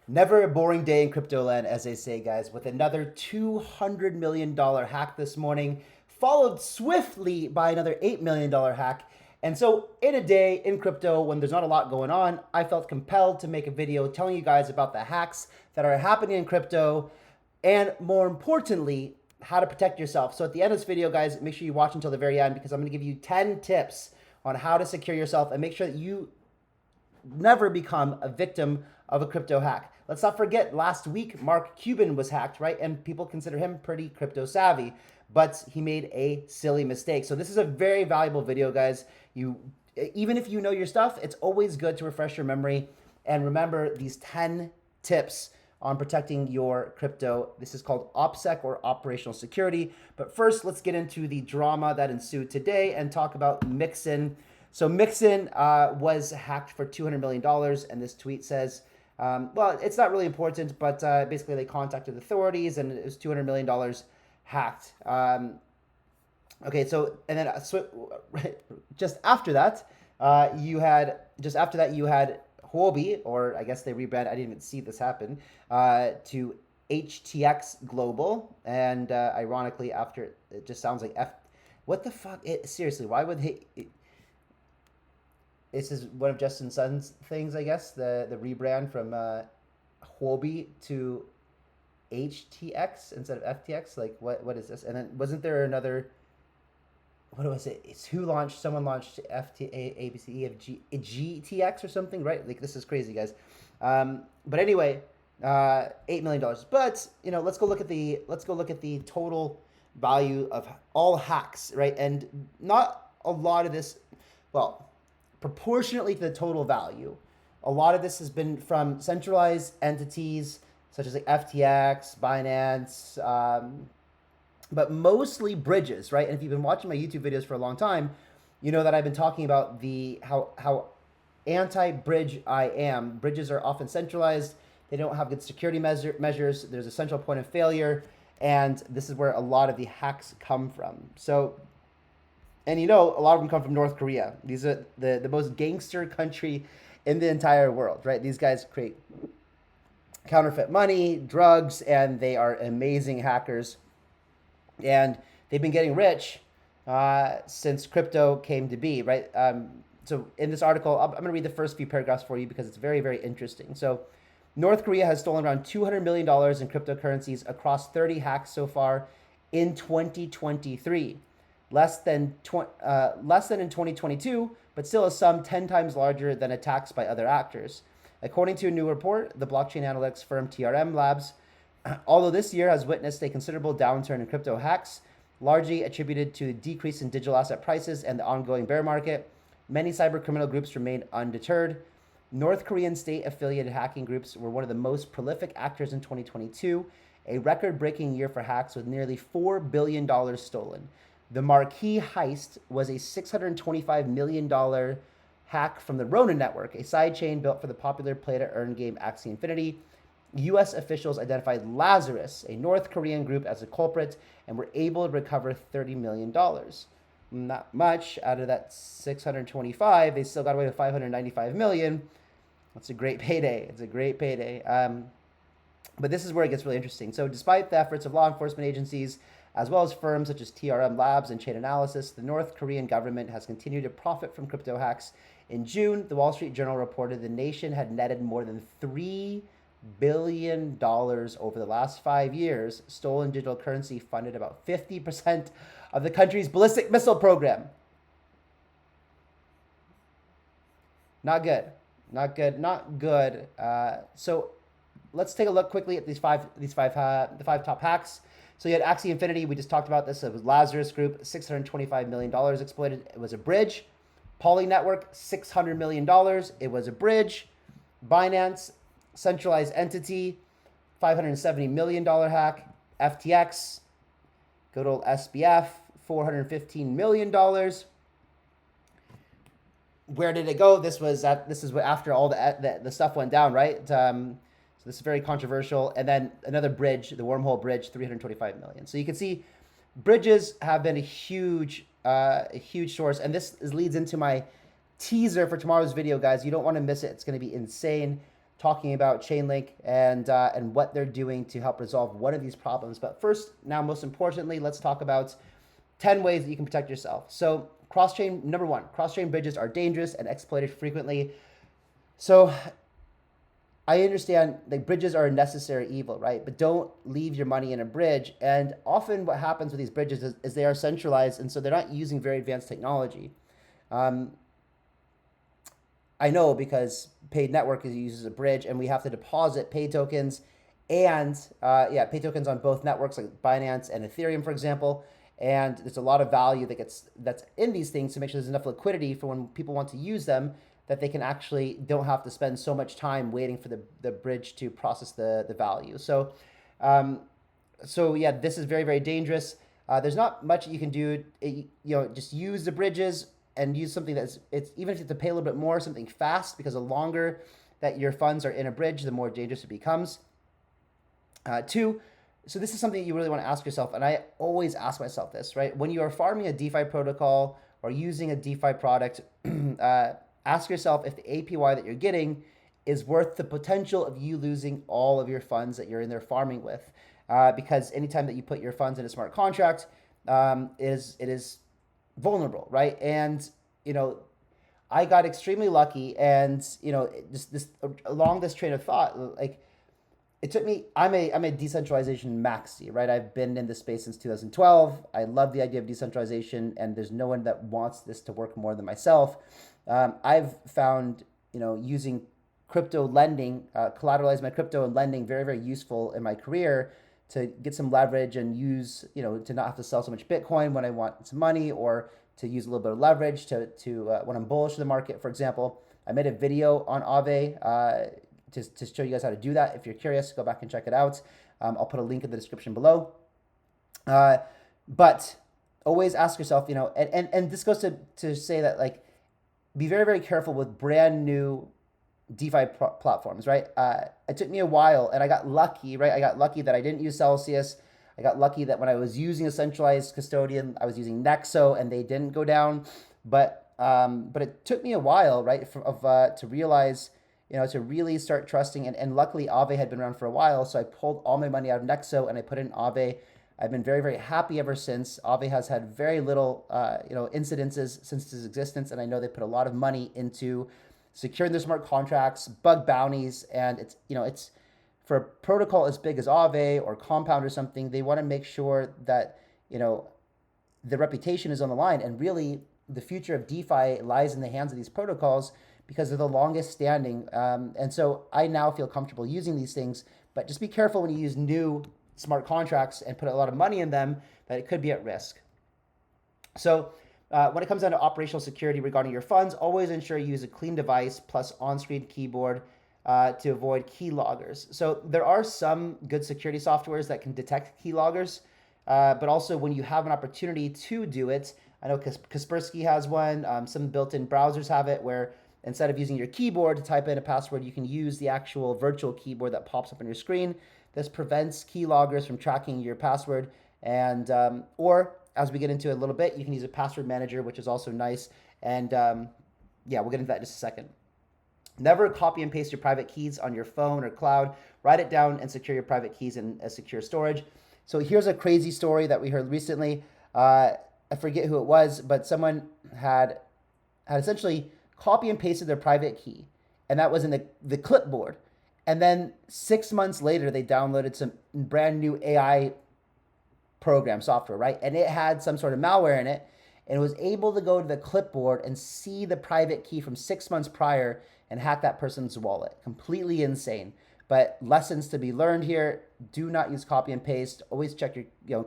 Never a boring day in crypto land, as they say, guys, with another $200 million hack this morning, followed swiftly by another $8 million hack. And so, in a day in crypto, when there's not a lot going on, I felt compelled to make a video telling you guys about the hacks that are happening in crypto and, more importantly, how to protect yourself. So, at the end of this video, guys, make sure you watch until the very end because I'm going to give you 10 tips on how to secure yourself and make sure that you never become a victim of a crypto hack. Let's not forget last week, Mark Cuban was hacked, right? And people consider him pretty crypto savvy, but he made a silly mistake. So this is a very valuable video, guys. Even if you know your stuff, it's always good to refresh your memory and remember these 10 tips on protecting your crypto. This is called OPSEC or operational security. But first, let's get into the drama that ensued today and talk about Mixin. So Mixin was hacked for $200 million, and this tweet says, well, it's not really important, but basically they contacted authorities, and it was $200 million hacked. Okay, so and then just after that, you had Huobi, or I guess they rebranded. I didn't even see this happen to HTX Global, and ironically, after it just sounds like F. What the fuck? Seriously, why would they? This is one of Justin Sun's things, I guess. The rebrand from Huobi to HTX instead of FTX. Like, what is this? And then wasn't there another? What was it? It's who launched? Someone launched GTX or something, right? Like, this is crazy, guys. But anyway, $8 million. But let's go look at the total value of all hacks, right? And not a lot of this. Well, proportionately to the total value, a lot of this has been from centralized entities such as like FTX, Binance, but mostly bridges, right? And if you've been watching my YouTube videos for a long time, you know that I've been talking about how anti-bridge I am. Bridges are often centralized. They don't have good security measures. There's a central point of failure, and this is where a lot of the hacks come from. So, and a lot of them come from North Korea. These are the most gangster country in the entire world, right? These guys create counterfeit money, drugs, and they are amazing hackers. And they've been getting rich since crypto came to be, right? So in this article, I'm going to read the first few paragraphs for you because it's very, very interesting. So North Korea has stolen around $200 million in cryptocurrencies across 30 hacks so far in 2023. Less than in 2022, but still a sum 10 times larger than attacks by other actors. According to a new report, the blockchain analytics firm TRM Labs, although this year has witnessed a considerable downturn in crypto hacks, largely attributed to a decrease in digital asset prices and the ongoing bear market, many cybercriminal groups remain undeterred. North Korean state-affiliated hacking groups were one of the most prolific actors in 2022, a record-breaking year for hacks with nearly $4 billion stolen. The marquee heist was a $625 million hack from the Ronin network, a sidechain built for the popular play-to-earn game Axie Infinity. U.S. officials identified Lazarus, a North Korean group, as a culprit and were able to recover $30 million. Not much out of that 625. They still got away with 595 million. That's a great payday. It's a great payday. But this is where it gets really interesting. So despite the efforts of law enforcement agencies, as well as firms such as TRM Labs and Chainalysis, the North Korean government has continued to profit from crypto hacks. In June, the Wall Street Journal reported the nation had netted more than $3 billion over the last 5 years. Stolen digital currency funded about 50% of the country's ballistic missile program. Not good. Not good. Not good. So let's take a look quickly at the five top hacks. So you had Axie Infinity. We just talked about this. It was Lazarus Group, $625 million exploited. It was a bridge. Poly Network, $600 million. It was a bridge. Binance, centralized entity, $570 million hack. FTX, good old SBF, $415 million. Where did it go? This is after all the stuff went down, right? So this is very controversial. And then another bridge, the Wormhole Bridge, $325 million. So you can see bridges have been a huge source. And this leads into my teaser for tomorrow's video, guys. You don't want to miss it. It's going to be insane. talking about Chainlink and what they're doing to help resolve one of these problems. But first, now most importantly, let's talk about 10 ways that you can protect yourself. So cross-chain, number one, cross-chain bridges are dangerous and exploited frequently. So I understand like bridges are a necessary evil, right? But don't leave your money in a bridge. And often what happens with these bridges is they are centralized, and so they're not using very advanced technology. Um, I know because Paid Network uses a bridge, and we have to deposit pay tokens and pay tokens on both networks like Binance and Ethereum, for example. And there's a lot of value that's in these things to make sure there's enough liquidity for when people want to use them, that they can actually don't have to spend so much time waiting for the bridge to process the value. Um, so yeah, this is very, very dangerous. There's not much you can do. Just use the bridges and use something it's even if you have to pay a little bit more, something fast, because the longer that your funds are in a bridge, the more dangerous it becomes. Two, so this is something you really want to ask yourself, and I always ask myself this, right? When you are farming a DeFi protocol or using a DeFi product, ask yourself if the APY that you're getting is worth the potential of you losing all of your funds that you're in there farming with. Because anytime that you put your funds in a smart contract, it is vulnerable, right? And I got extremely lucky, and this along this train of thought, like it took me. I'm a decentralization maxi, right? I've been in this space since 2012. I love the idea of decentralization, and there's no one that wants this to work more than myself. I've found using crypto lending, collateralize my crypto and lending very, very useful in my career to get some leverage and use, to not have to sell so much Bitcoin when I want some money, or to use a little bit of leverage to when I'm bullish in the market, for example. I made a video on Aave to show you guys how to do that. If you're curious, go back and check it out. I'll put a link in the description below. But always ask yourself, and this goes to say that, like, be very, very careful with brand new DeFi platforms, right? It took me a while, and I got lucky, right? I got lucky that I didn't use Celsius. I got lucky that when I was using a centralized custodian, I was using Nexo, and they didn't go down. But it took me a while, right, to realize, to really start trusting. And luckily, Aave had been around for a while, so I pulled all my money out of Nexo and I put it in Aave. I've been very, very happy ever since. Aave has had very little, incidences since its existence, and I know they put a lot of money into securing their smart contracts, bug bounties, and it's for a protocol as big as Aave or Compound or something. They want to make sure that the reputation is on the line, and really the future of DeFi lies in the hands of these protocols because they're the longest standing. And so I now feel comfortable using these things, but just be careful when you use new smart contracts and put a lot of money in them, that it could be at risk. So when it comes down to operational security regarding your funds, always ensure you use a clean device plus on-screen keyboard to avoid keyloggers. So there are some good security softwares that can detect keyloggers, but also when you have an opportunity to do it, I know Kaspersky has one, some built-in browsers have it, where instead of using your keyboard to type in a password, you can use the actual virtual keyboard that pops up on your screen. This prevents keyloggers from tracking your password, and or as we get into it a little bit, you can use a password manager, which is also nice. And we'll get into that in just a second. Never copy and paste your private keys on your phone or cloud. Write it down and secure your private keys in a secure storage. So here's a crazy story that we heard recently. I forget who it was, but someone had essentially copy and pasted their private key, and that was in the clipboard. And then 6 months later, they downloaded some brand new AI program software, right? And it had some sort of malware in it, and was able to go to the clipboard and see the private key from 6 months prior and hack that person's wallet. Completely insane. But lessons to be learned here: do not use copy and paste. Always check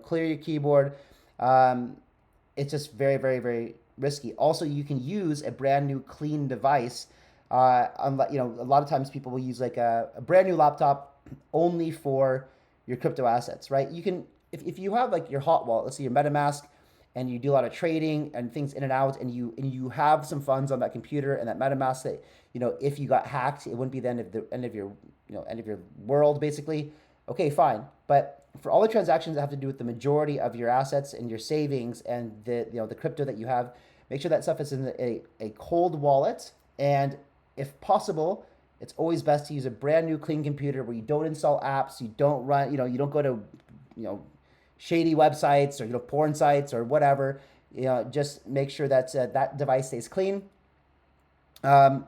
clear your keyboard. It's just very, very, very risky. Also, you can use a brand new clean device. A lot of times people will use like a brand new laptop only for your crypto assets, right? You can, if you have like your hot wallet, let's say your MetaMask, and you do a lot of trading and things in and out, and you have some funds on that computer and that MetaMask that, if you got hacked, it wouldn't be the end of your world, basically. Okay, fine. But for all the transactions that have to do with the majority of your assets and your savings and the crypto that you have, make sure that stuff is in a cold wallet, and if possible, It's always best to use a brand new clean computer where you don't install apps, you don't run, you don't go to, shady websites or, porn sites or whatever. Just make sure that that device stays clean. Um,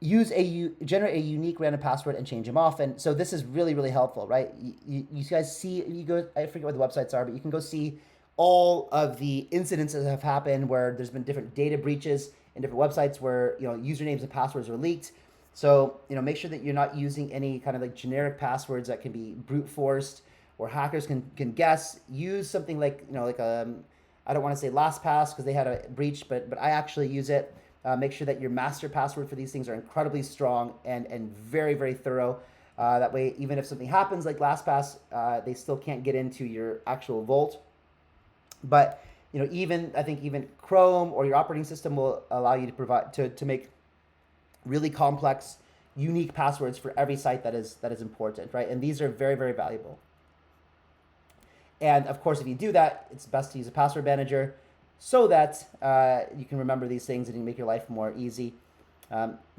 generate a unique random password and change them often. So this is really, really helpful, right? You guys see, I forget what the websites are, but you can go see all of the incidents that have happened where there's been different data breaches in different websites where, usernames and passwords are leaked. So, make sure that you're not using any kind of like generic passwords that can be brute forced or hackers can guess. Use something like, I don't want to say LastPass because they had a breach, but I actually use it. Make sure that your master password for these things are incredibly strong and very, very thorough. That way, even if something happens like LastPass, they still can't get into your actual vault. But I think even Chrome or your operating system will allow you to provide to make really complex, unique passwords for every site that is important, right? And these are very, very valuable. And of course, if you do that, it's best to use a password manager so that you can remember these things and you make your life more easy.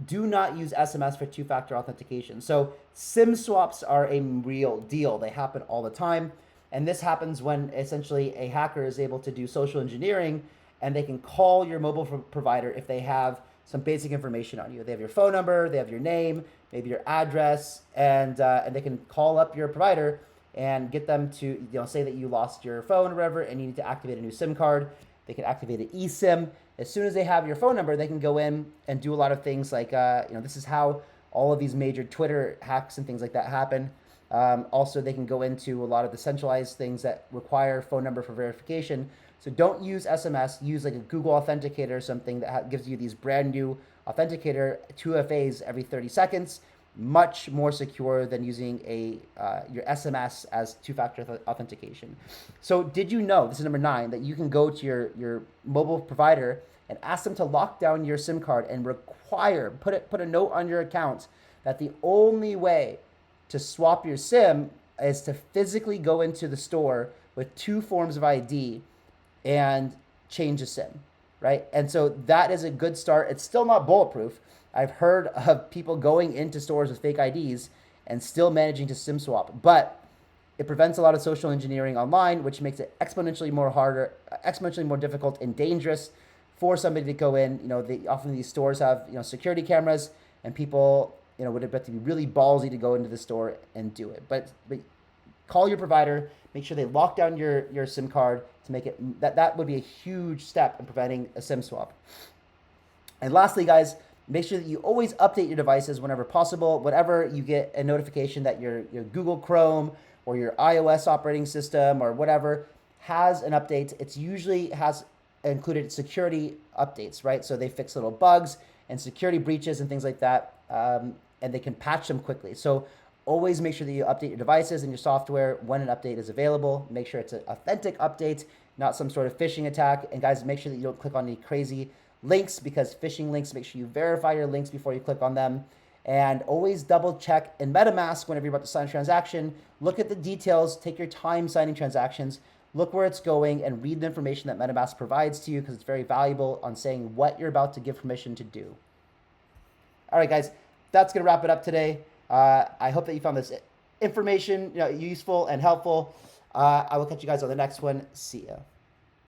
Do not use SMS for two-factor authentication. So SIM swaps are a real deal. They happen all the time. And this happens when essentially a hacker is able to do social engineering and they can call your mobile provider if they have some basic information on you. They have your phone number, they have your name, maybe your address, and they can call up your provider and get them to say that you lost your phone or whatever and you need to activate a new SIM card. They can activate an eSIM. As soon as they have your phone number, they can go in and do a lot of things like, this is how all of these major Twitter hacks and things like that happen. Also, they can go into a lot of the centralized things that require phone number for verification. So don't use SMS. Use like a Google Authenticator or something that gives you these brand new authenticator 2FAs every 30 seconds. Much more secure than using your SMS as two-factor authentication. So did you know, this is number 9, that you can go to your mobile provider and ask them to lock down your SIM card and put a note on your account that the only way to swap your SIM is to physically go into the store with 2 forms of ID and change a SIM, right? And so that is a good start. It's still not bulletproof. I've heard of people going into stores with fake IDs and still managing to SIM swap, but it prevents a lot of social engineering online, which makes it exponentially more difficult and dangerous for somebody to go in. Often these stores have security cameras, and people would have to be really ballsy to go into the store and do it. But call your provider, make sure they lock down your SIM card to make it that would be a huge step in preventing a SIM swap. And lastly, guys, make sure that you always update your devices whenever possible. Whenever you get a notification that your Google Chrome or your iOS operating system or whatever has an update, it's usually has included security updates, right? So they fix little bugs and security breaches and things like that, and they can patch them quickly. So always make sure that you update your devices and your software when an update is available. Make sure it's an authentic update, not some sort of phishing attack. And guys, make sure that you don't click on any crazy links, because phishing links, make sure you verify your links before you click on them. And always double check in MetaMask whenever you're about to sign a transaction. Look at the details, take your time signing transactions, look where it's going, and read the information that MetaMask provides to you, because it's very valuable on saying what you're about to give permission to do. All right, guys, that's going to wrap it up today. I hope that you found this information useful and helpful. I will catch you guys on the next one. See ya.